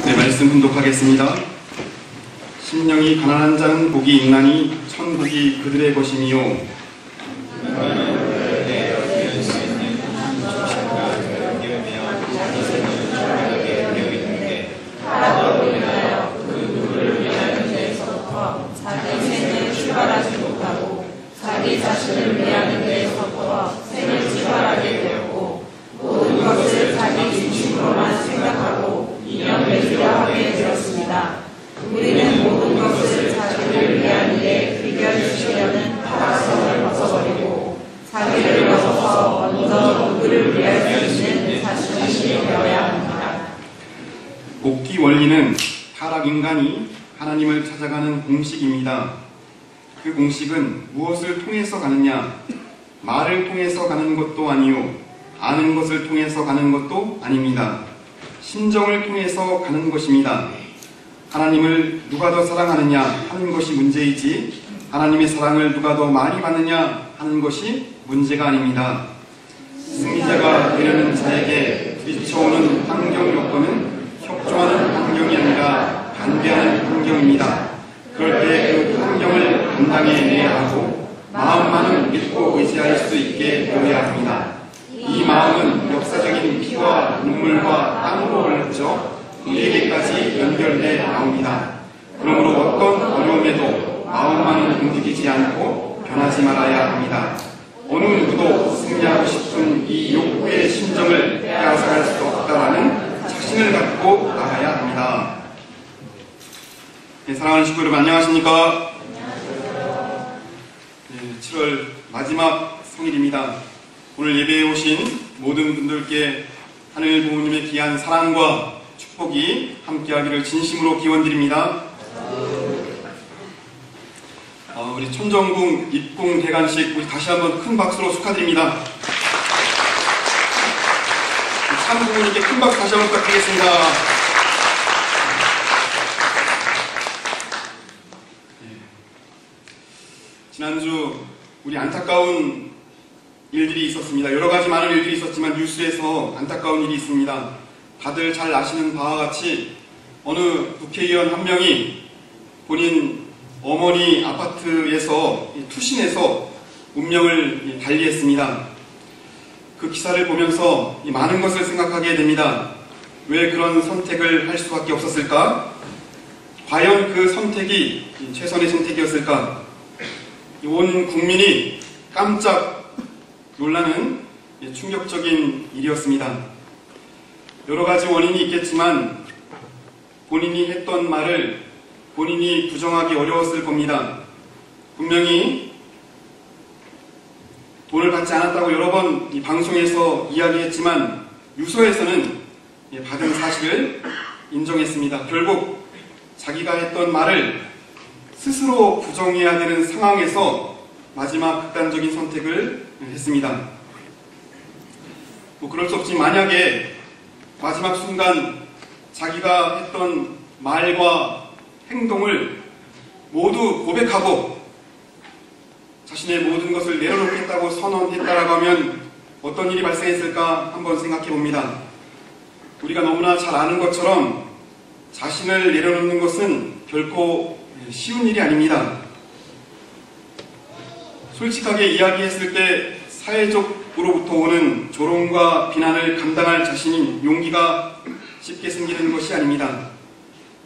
네, 말씀 훈독하겠습니다. 심령이 가난한 자는 복이 있나니 천국이 그들의 것이니요. 자기 자신을 위하는 데에서부터 생을 출발하게 되었고 모든 것을 자기 중심으로만 생각하고 인연 맺으려 하게 되었습니다. 우리는 모든 것을 자기를 위한 일에 비교해주시려는 타락성을 벗어버리고 자기를 벗어서 먼저 누구를 위할 수 있는 자신이 되어야 합니다. 복귀 원리는 타락 인간이 하나님을 찾아가는 공식입니다. 그 공식은 무엇을 통해서 가느냐? 말을 통해서 가는 것도 아니요, 아는 것을 통해서 가는 것도 아닙니다. 심정을 통해서 가는 것입니다. 하나님을 누가 더 사랑하느냐 하는 것이 문제이지 하나님의 사랑을 누가 더 많이 받느냐 하는 것이 문제가 아닙니다. 승리자가 되려는 자에게 부딪혀오는 환경 요건은 협조하는 환경이 아니라 반대하는 환경입니다. 그럴 때 그 환경을 감당해내야 하고 마음만은 믿고 의지할 수 있게 되어야 합니다. 이 마음은 역사적인 피와 눈물과 땀으로 흘렀죠. 우리에게까지 연결돼 나옵니다. 그러므로 어떤 어려움에도 마음만은 움직이지 않고 변하지 말아야 합니다. 어느 누구도 승리하고 싶은 이 욕구의 심정을 빼앗아갈 수 없다라는 확신을 갖고 나가야 합니다. 네, 사랑하는 식구 여러분 안녕하십니까? 네, 7월 마지막 성일입니다. 오늘 예배에 오신 모든 분들께 하늘 부모님의 귀한 사랑과 축복이 함께하기를 진심으로 기원드립니다. 우리 천정궁 입궁 대관식 우리 다시 한번 큰 박수로 축하드립니다. 참 부모님께 큰 박수 다시 한번 부탁드리겠습니다. 지난주 우리 안타까운 일들이 있었습니다. 여러 가지 많은 일들이 있었지만 뉴스에서 안타까운 일이 있습니다. 다들 잘 아시는 바와 같이 어느 국회의원 한 명이 본인 어머니 아파트에서 투신해서 운명을 달리했습니다. 그 기사를 보면서 많은 것을 생각하게 됩니다. 왜 그런 선택을 할 수밖에 없었을까? 과연 그 선택이 최선의 선택이었을까? 온 국민이 깜짝 놀라는 충격적인 일이었습니다. 여러 가지 원인이 있겠지만 본인이 했던 말을 본인이 부정하기 어려웠을 겁니다. 분명히 돈을 받지 않았다고 여러 번 이 방송에서 이야기했지만 유서에서는 받은 사실을 인정했습니다. 결국 자기가 했던 말을 스스로 부정해야 되는 상황에서 마지막 극단적인 선택을 했습니다. 그럴 수 없지 만약에 마지막 순간 자기가 했던 말과 행동을 모두 고백하고 자신의 모든 것을 내려놓겠다고 선언했다라고 하면 어떤 일이 발생했을까 한번 생각해 봅니다. 우리가 너무나 잘 아는 것처럼 자신을 내려놓는 것은 결코 쉬운 일이 아닙니다. 솔직하게 이야기했을 때 사회적으로부터 오는 조롱과 비난을 감당할 자신인 용기가 쉽게 생기는 것이 아닙니다.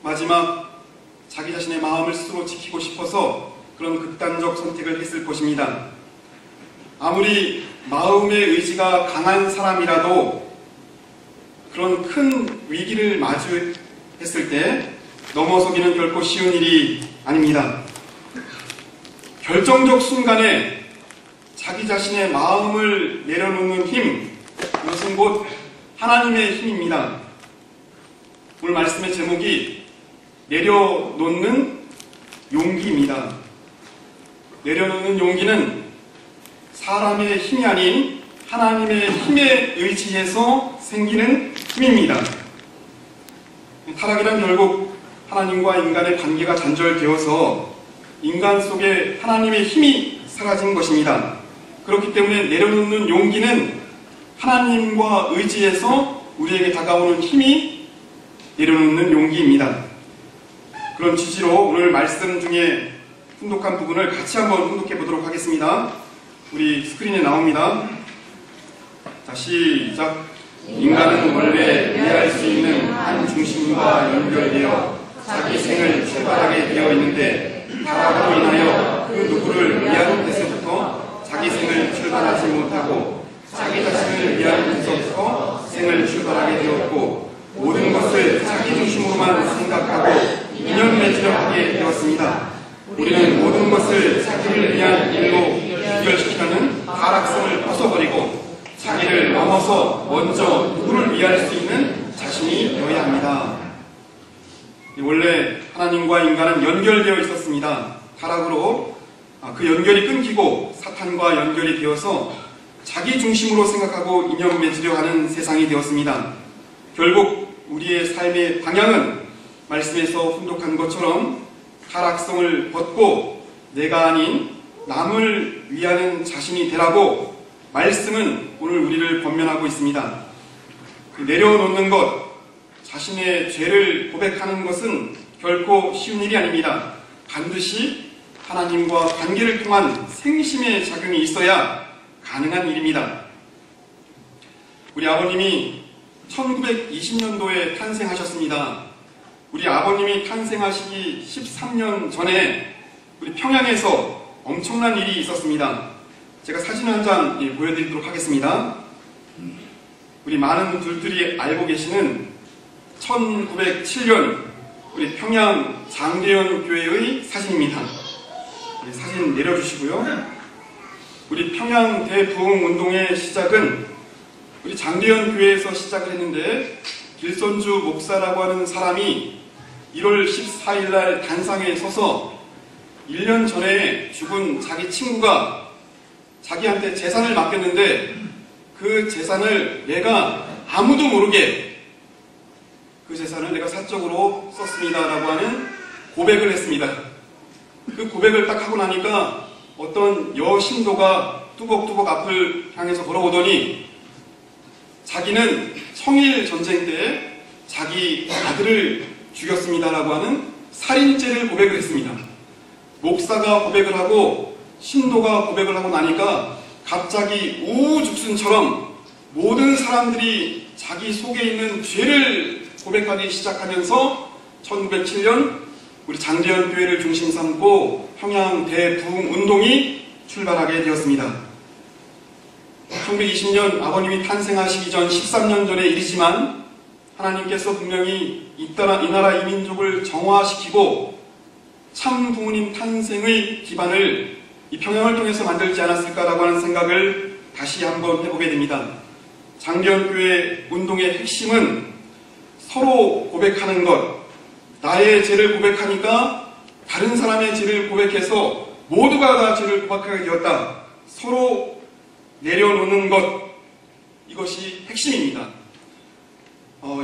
마지막 자기 자신의 마음을 스스로 지키고 싶어서 그런 극단적 선택을 했을 것입니다. 아무리 마음의 의지가 강한 사람이라도 그런 큰 위기를 마주했을 때 넘어서기는 결코 쉬운 일이 아닙니다. 결정적 순간에 자기 자신의 마음을 내려놓는 힘, 이것은 곧 하나님의 힘입니다. 오늘 말씀의 제목이 내려놓는 용기입니다. 내려놓는 용기는 사람의 힘이 아닌 하나님의 힘에 의지해서 생기는 힘입니다. 타락이란 결국 하나님과 인간의 관계가 단절되어서 인간 속에 하나님의 힘이 사라진 것입니다. 그렇기 때문에 내려놓는 용기는 하나님과 의지해서 우리에게 다가오는 힘이 내려놓는 용기입니다. 그런 취지로 오늘 말씀 중에 훈독한 부분을 같이 한번 훈독해 보도록 하겠습니다. 우리 스크린에 나옵니다. 자, 시작. 인간은 원래 이해할 수 있는 한 중심과 연결되어 자기 생을 출발하게 되어 있는데 타락으로 인하여 그 누구를 위한 데서부터 자기 생을 출발하지 못하고 자기 자신을 위한 데서부터 생을 출발하게 되었고 모든 것을 자기 중심으로만 생각하고 인연 맺으려 하게 되었습니다. 우리는 모든 것을 자기를 위한 일로 귀결시키려는 타락성을 벗어버리고 자기를 넘어서 먼저 누구를 위할 수 있는 자신이 되어야 합니다. 원래 하나님과 인간은 연결되어 있었습니다. 타락으로 그 연결이 끊기고 사탄과 연결이 되어서 자기 중심으로 생각하고 인연 맺으려 하는 세상이 되었습니다. 결국 우리의 삶의 방향은 말씀에서 훈독한 것처럼 타락성을 벗고 내가 아닌 남을 위하는 자신이 되라고 말씀은 오늘 우리를 권면하고 있습니다. 내려놓는 것, 자신의 죄를 고백하는 것은 결코 쉬운 일이 아닙니다. 반드시 하나님과 관계를 통한 생심의 작용이 있어야 가능한 일입니다. 우리 아버님이 1920년도에 탄생하셨습니다. 우리 아버님이 탄생하시기 13년 전에 우리 평양에서 엄청난 일이 있었습니다. 제가 사진 한 장 보여드리도록 하겠습니다. 우리 많은 분들이 알고 계시는 1907년 우리 평양 장대현 교회의 사진입니다. 사진 내려주시고요. 우리 평양 대부흥운동의 시작은 우리 장대현 교회에서 시작을 했는데 길선주 목사라고 하는 사람이 1월 14일 날 단상에 서서 1년 전에 죽은 자기 친구가 자기한테 재산을 맡겼는데 그 재산을 내가 아무도 모르게 그 재산을 내가 사적으로 썼습니다 라고 하는 고백을 했습니다. 그 고백을 딱 하고 나니까 어떤 여신도가 뚜벅뚜벅 앞을 향해서 걸어오더니 자기는 청일 전쟁 때 자기 아들을 죽였습니다 라고 하는 살인죄를 고백을 했습니다. 목사가 고백을 하고 신도가 고백을 하고 나니까 갑자기 우후죽순처럼 모든 사람들이 자기 속에 있는 죄를 고백하기 시작하면서 1907년 우리 장대현 교회를 중심 삼고 평양 대부흥운동이 출발하게 되었습니다. 1920년 아버님이 탄생하시기 전 13년 전의 일이지만 하나님께서 분명히 이 나라 이 민족을 정화시키고 참 부모님 탄생의 기반을 이 평양을 통해서 만들지 않았을까라고 하는 생각을 다시 한번 해보게 됩니다. 장대현교회 운동의 핵심은 서로 고백하는 것, 나의 죄를 고백하니까 다른 사람의 죄를 고백해서 모두가 다 죄를 고백하게 되었다. 서로 내려놓는 것, 이것이 핵심입니다.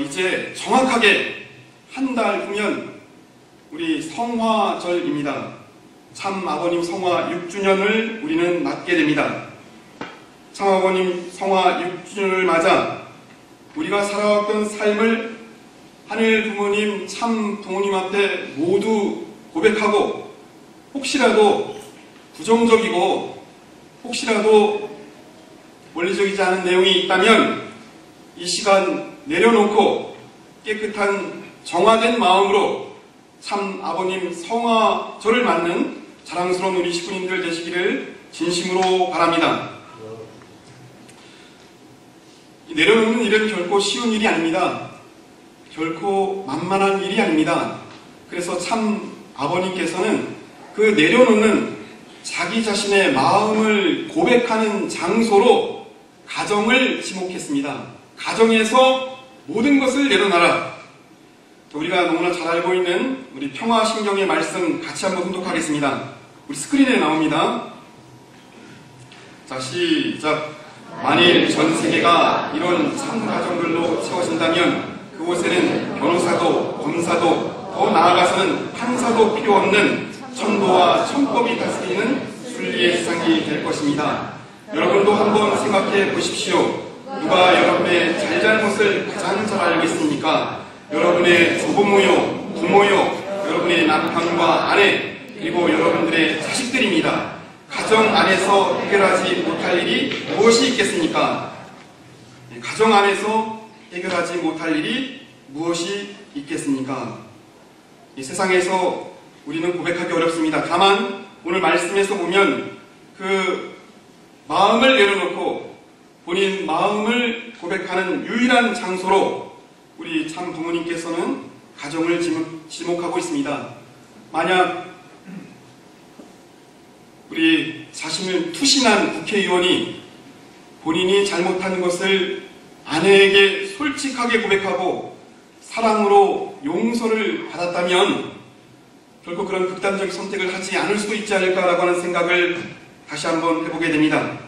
이제 정확하게 한 달 후면 우리 성화절입니다. 참 아버님 성화 6주년을 우리는 맞게 됩니다. 참 아버님 성화 6주년을 맞아 우리가 살아왔던 삶을 하늘 부모님, 참 부모님 앞에 모두 고백하고 혹시라도 부정적이고 혹시라도 원리적이지 않은 내용이 있다면 이 시간 내려놓고 깨끗한 정화된 마음으로 참 아버님 성화절을 맞는 자랑스러운 우리 식구님들 되시기를 진심으로 바랍니다. 내려놓는 일은 결코 쉬운 일이 아닙니다. 결코 만만한 일이 아닙니다. 그래서 참 아버님께서는 그 내려놓는 자기 자신의 마음을 고백하는 장소로 가정을 지목했습니다. 가정에서 모든 것을 내려놔라. 우리가 너무나 잘 알고 있는 우리 평화신경의 말씀 같이 한번 훈독하겠습니다. 우리 스크린에 나옵니다. 자, 시작. 만일 전 세계가 이런 참가정들로 채워진다면 그곳에는 변호사도 검사도 더 나아가서는 판사도 필요 없는 천도와 천법이 다스리는 순리의 세상이 될 것입니다. 여러분도 한번 생각해 보십시오. 누가 여러분의 잘잘못을 가장 잘 알겠습니까? 여러분의 조부모요, 부모요, 여러분의 남편과 아내, 그리고 여러분들의 자식들입니다. 가정 안에서 해결하지 못할 일이 무엇이 있겠습니까? 가정 안에서 해결하지 못할 일이 무엇이 있겠습니까? 이 세상에서 우리는 고백하기 어렵습니다. 다만 오늘 말씀에서 보면 그 마음을 내려놓고 본인 마음을 고백하는 유일한 장소로 우리 참 부모님께서는 가정을 지목하고 있습니다. 만약 우리 자신을 투신한 국회의원이 본인이 잘못한 것을 아내에게 솔직하게 고백하고 사랑으로 용서를 받았다면 결코 그런 극단적 선택을 하지 않을 수도 있지 않을까라고 하는 생각을 다시 한번 해보게 됩니다.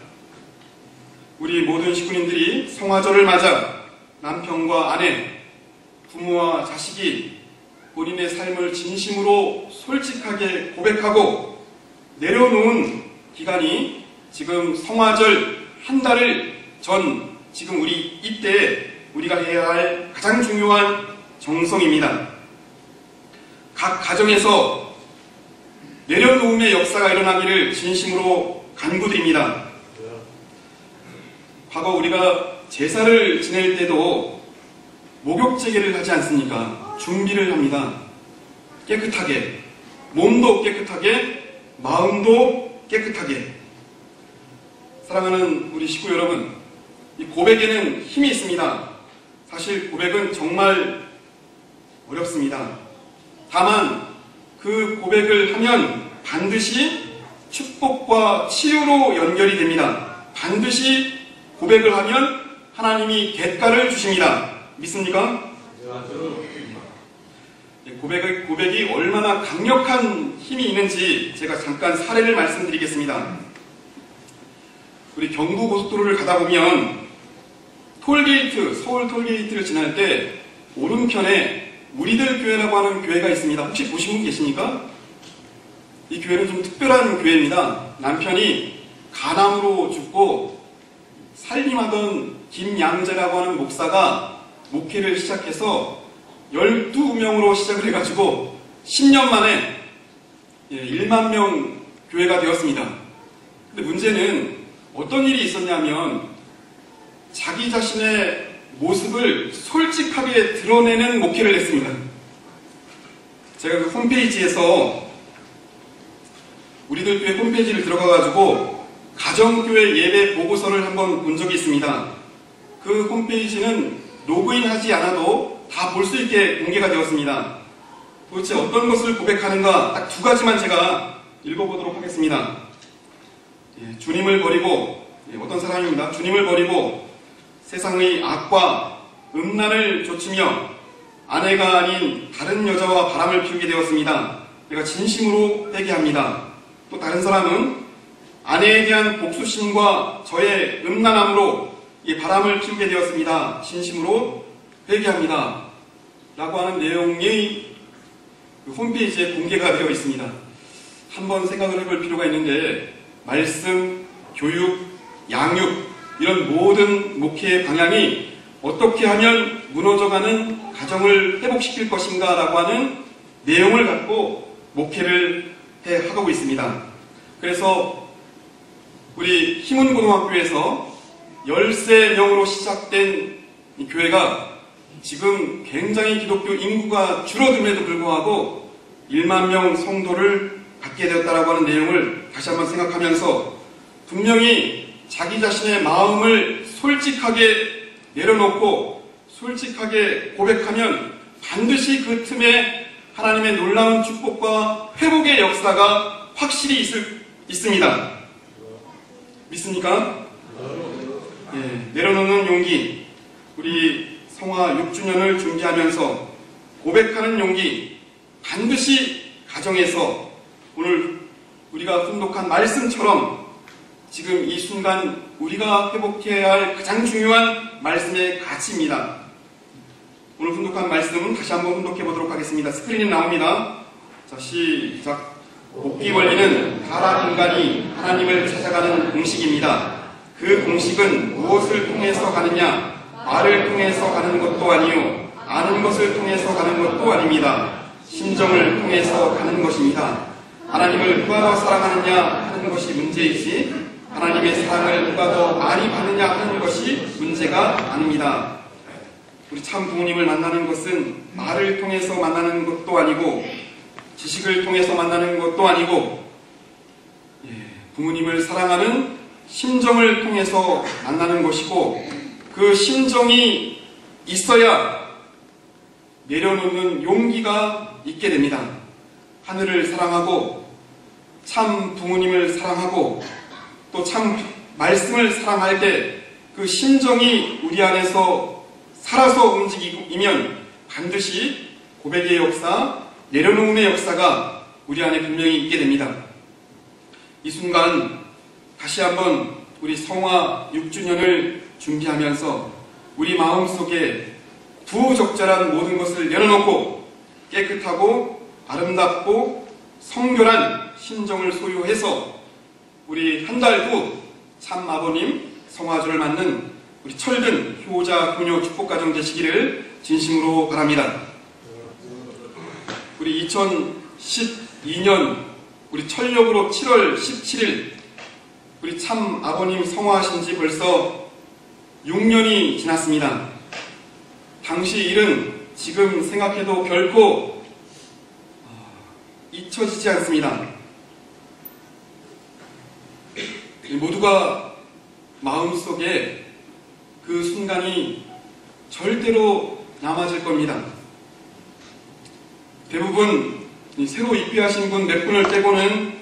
우리 모든 식구님들이 성화절을 맞아 남편과 아내, 부모와 자식이 본인의 삶을 진심으로 솔직하게 고백하고 내려놓은 기간이 지금 성화절 한 달을 전 지금 우리 이때 우리가 해야 할 가장 중요한 정성입니다. 각 가정에서 내려놓음의 역사가 일어나기를 진심으로 간구드립니다. 과거 우리가 제사를 지낼 때도 목욕제계를 하지 않습니까? 준비를 합니다. 깨끗하게, 몸도 깨끗하게, 마음도 깨끗하게. 사랑하는 우리 식구 여러분, 이 고백에는 힘이 있습니다. 사실 고백은 정말 어렵습니다. 다만 그 고백을 하면 반드시 축복과 치유로 연결이 됩니다. 반드시 고백을 하면 하나님이 대가를 주십니다. 믿습니까? 고백이 얼마나 강력한 힘이 있는지 제가 잠깐 사례를 말씀드리겠습니다. 우리 경부고속도로를 가다 보면 톨게이트, 서울 톨게이트를 지날 때 오른편에 우리들 교회라고 하는 교회가 있습니다. 혹시 보신 분 계십니까? 이 교회는 좀 특별한 교회입니다. 남편이 간암으로 죽고 살림하던 김양재라고 하는 목사가 목회를 시작해서 12명으로 시작을 해가지고 10년 만에 1만 명 교회가 되었습니다. 근데 문제는 어떤 일이 있었냐면 자기 자신의 모습을 솔직하게 드러내는 목회를 했습니다. 제가 그 홈페이지에서 우리들 교회 홈페이지를 들어가가지고 가정교회 예배 보고서를 한번 본 적이 있습니다. 그 홈페이지는 로그인하지 않아도 다 볼 수 있게 공개가 되었습니다. 도대체 어떤 것을 고백하는가 딱 두 가지만 제가 읽어보도록 하겠습니다. 주님을 버리고, 어떤 사람입니다. 주님을 버리고 세상의 악과 음란을 좇으며 아내가 아닌 다른 여자와 바람을 피우게 되었습니다. 내가 진심으로 회개합니다. 또 다른 사람은 아내에 대한 복수심과 저의 음란함으로 이 바람을 피우게 되었습니다. 진심으로 회개합니다. 라고 하는 내용이 홈페이지에 공개가 되어 있습니다. 한번 생각을 해볼 필요가 있는데 말씀, 교육, 양육 이런 모든 목회의 방향이 어떻게 하면 무너져가는 가정을 회복시킬 것인가 라고 하는 내용을 갖고 목회를 하고 있습니다. 그래서 우리 희문고등학교에서 13명으로 시작된 이 교회가 지금 굉장히 기독교 인구가 줄어듦에도 불구하고 1만 명 성도를 갖게 되었다라고 하는 내용을 다시 한번 생각하면서 분명히 자기 자신의 마음을 솔직하게 내려놓고 솔직하게 고백하면 반드시 그 틈에 하나님의 놀라운 축복과 회복의 역사가 확실히 있습니다. 믿습니까? 내려놓는 용기, 우리 성화 6주년을 준비하면서 고백하는 용기, 반드시 가정에서 오늘 우리가 훈독한 말씀처럼 지금 이 순간 우리가 회복해야 할 가장 중요한 말씀의 가치입니다. 오늘 훈독한 말씀은 다시 한번 훈독해 보도록 하겠습니다. 스크린에 나옵니다. 자, 시작. 복귀 원리는 타락 인간이 하나님을 찾아가는 공식입니다. 그 공식은 무엇을 통해서 가느냐? 말을 통해서 가는 것도 아니요 아는 것을 통해서 가는 것도 아닙니다. 심정을 통해서 가는 것입니다. 하나님을 누가 더 사랑하느냐 하는 것이 문제이지 하나님의 사랑을 누가 더 많이 받느냐 하는 것이 문제가 아닙니다. 우리 참 부모님을 만나는 것은 말을 통해서 만나는 것도 아니고 지식을 통해서 만나는 것도 아니고 부모님을 사랑하는 심정을 통해서 만나는 것이고 그 심정이 있어야 내려놓는 용기가 있게 됩니다. 하늘을 사랑하고 참 부모님을 사랑하고 또 참 말씀을 사랑할 때 그 심정이 우리 안에서 살아서 움직이면 반드시 고백의 역사, 내려놓음의 역사가 우리 안에 분명히 있게 됩니다. 이 순간 다시 한번 우리 성화 6주년을 준비하면서 우리 마음속에 부적절한 모든 것을 내려놓고 깨끗하고 아름답고 성결한 심정을 소유해서 우리 한 달 후 참 아버님 성화주를 맞는 우리 철든 효자 효녀 축복가정 되시기를 진심으로 바랍니다. 우리 2012년 우리 철력으로 7월 17일 우리 참 아버님 성화하신 지 벌써 6년이 지났습니다. 당시 일은 지금 생각해도 결코 잊혀지지 않습니다. 모두가 마음속에 그 순간이 절대로 남아질 겁니다. 대부분 새로 입비하신 분 몇 분을 빼고는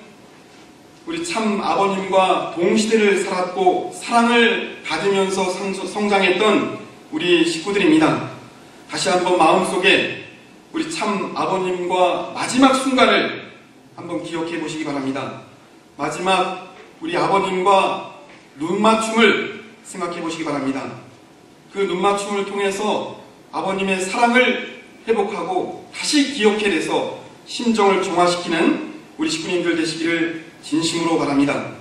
우리 참 아버님과 동시대를 살았고 사랑을 받으면서 성장했던 우리 식구들입니다. 다시 한번 마음속에 우리 참 아버님과 마지막 순간을 한번 기억해 보시기 바랍니다. 마지막 우리 아버님과 눈맞춤을 생각해 보시기 바랍니다. 그 눈맞춤을 통해서 아버님의 사랑을 회복하고 다시 기억해내서 심정을 정화시키는 우리 식구님들 되시기를 진심으로 바랍니다.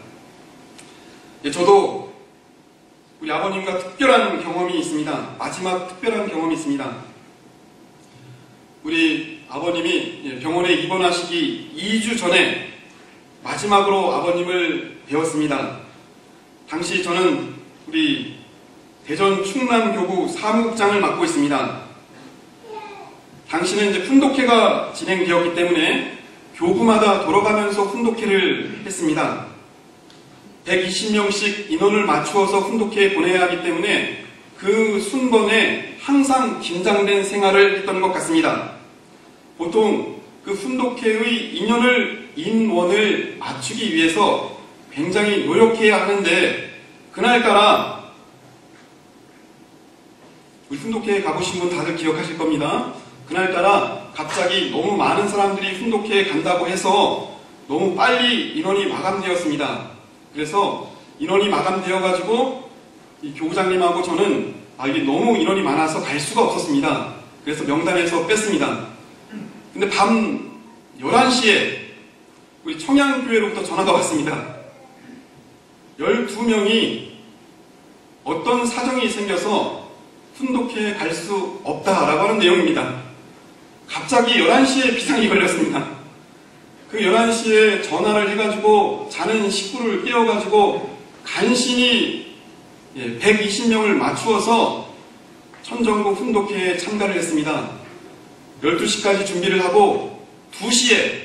저도 우리 아버님과 특별한 경험이 있습니다. 마지막 특별한 경험이 있습니다. 우리 아버님이 병원에 입원하시기 2주 전에 마지막으로 아버님을 뵈었습니다. 당시 저는 우리 대전 충남교구 사무국장을 맡고 있습니다. 당시는 이제 훈독회가 진행되었기 때문에 교구마다 돌아가면서 훈독회를 했습니다. 120명씩 인원을 맞추어서 훈독회에 보내야 하기 때문에 그 순번에 항상 긴장된 생활을 했던 것 같습니다. 보통 그 훈독회의 인원을 맞추기 위해서 굉장히 노력해야 하는데 그날따라 우리 훈독회에 가보신 분 다들 기억하실 겁니다. 그날따라 갑자기 너무 많은 사람들이 훈독회에 간다고 해서 너무 빨리 인원이 마감되었습니다. 그래서 인원이 마감되어가지고 이 교구장님하고 저는 이게 너무 인원이 많아서 갈 수가 없었습니다. 그래서 명단에서 뺐습니다. 근데 밤 11시에 우리 청양교회로부터 전화가 왔습니다. 12명이 어떤 사정이 생겨서 훈독회에 갈 수 없다라고 하는 내용입니다. 갑자기 11시에 비상이 걸렸습니다. 그 11시에 전화를 해가지고 자는 식구를 깨워가지고 간신히 120명을 맞추어서 천정국 훈독회에 참가를 했습니다. 12시까지 준비를 하고 2시에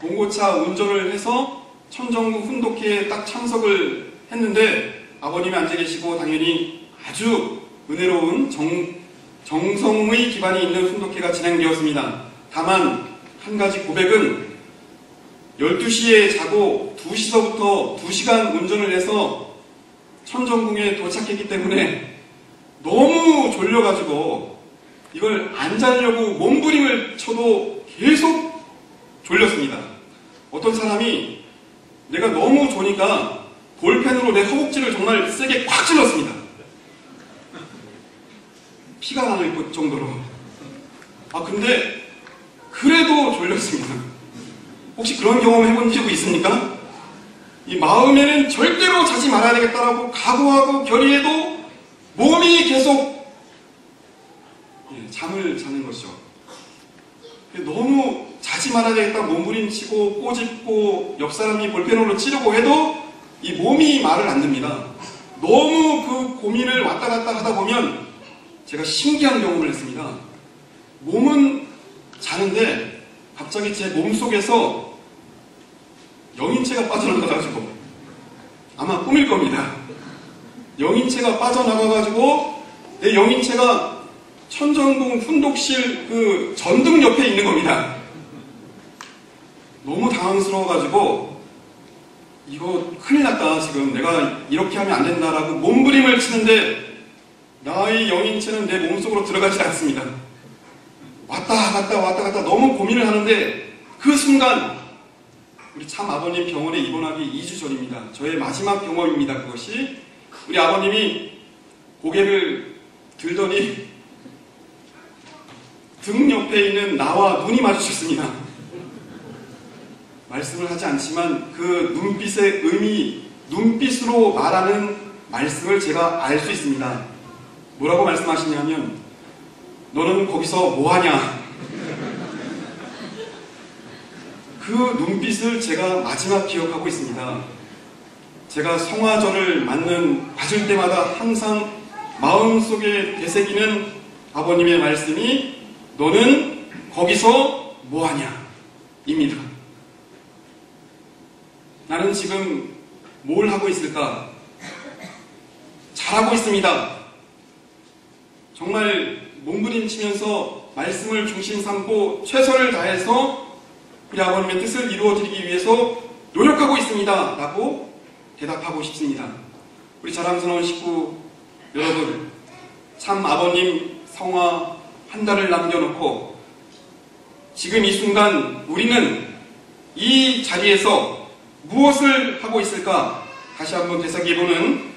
봉고차 운전을 해서 천정국 훈독회에 딱 참석을 했는데 아버님이 앉아 계시고 당연히 아주 은혜로운 정성의 기반이 있는 훈독회가 진행되었습니다. 다만 한 가지 고백은 12시에 자고 2시서부터 2시간 운전을 해서 천정궁에 도착했기 때문에 너무 졸려가지고 이걸 안 자려고 몸부림을 쳐도 계속 졸렸습니다. 어떤 사람이 내가 너무 조니까 볼펜으로 내 허벅지를 정말 세게 꽉 찔렀습니다. 피가 나는 정도로. 근데 그래도 졸렸습니다. 혹시 그런 경험 해본 적 있습니까? 이 마음에는 절대로 자지 말아야 되겠다라고 각오하고 결의해도 몸이 계속 잠을 자는 것이죠. 너무 자지 말아야 되겠다 몸부림치고 꼬집고 옆 사람이 볼펜으로 찌르고 해도 이 몸이 말을 안 듣니다. 너무 그 고민을 왔다 갔다 하다 보면 제가 신기한 경험을 했습니다. 몸은 자는데 갑자기 제 몸속에서 영인체가 빠져나가가지고, 아마 꿈일 겁니다. 영인체가 빠져나가가지고 내 영인체가 천정동 훈독실 그 전등 옆에 있는 겁니다. 너무 당황스러워가지고 이거 큰일 났다, 지금 내가 이렇게 하면 안 된다라고 몸부림을 치는데 나의 영인체는 내 몸속으로 들어가지 않습니다. 왔다 갔다 너무 고민을 하는데 그 순간 우리 참 아버님 병원에 입원하기 2주 전입니다. 저의 마지막 경험입니다. 그것이 우리 아버님이 고개를 들더니 등 옆에 있는 나와 눈이 마주쳤습니다. 말씀을 하지 않지만 그 눈빛의 의미, 눈빛으로 말하는 말씀을 제가 알 수 있습니다. 뭐라고 말씀하시냐면, 너는 거기서 뭐하냐? 그 눈빛을 제가 마지막 기억하고 있습니다. 제가 성화절을 받을 때마다 항상 마음속에 되새기는 아버님의 말씀이 너는 거기서 뭐하냐? 입니다. 나는 지금 뭘 하고 있을까? 잘하고 있습니다. 정말 몸부림치면서 말씀을 중심 삼고 최선을 다해서 우리 아버님의 뜻을 이루어드리기 위해서 노력하고 있습니다. 라고 대답하고 싶습니다. 우리 자랑스러운 식구 여러분, 참 아버님 성화 한 달을 남겨놓고 지금 이 순간 우리는 이 자리에서 무엇을 하고 있을까? 다시 한번 되새겨보는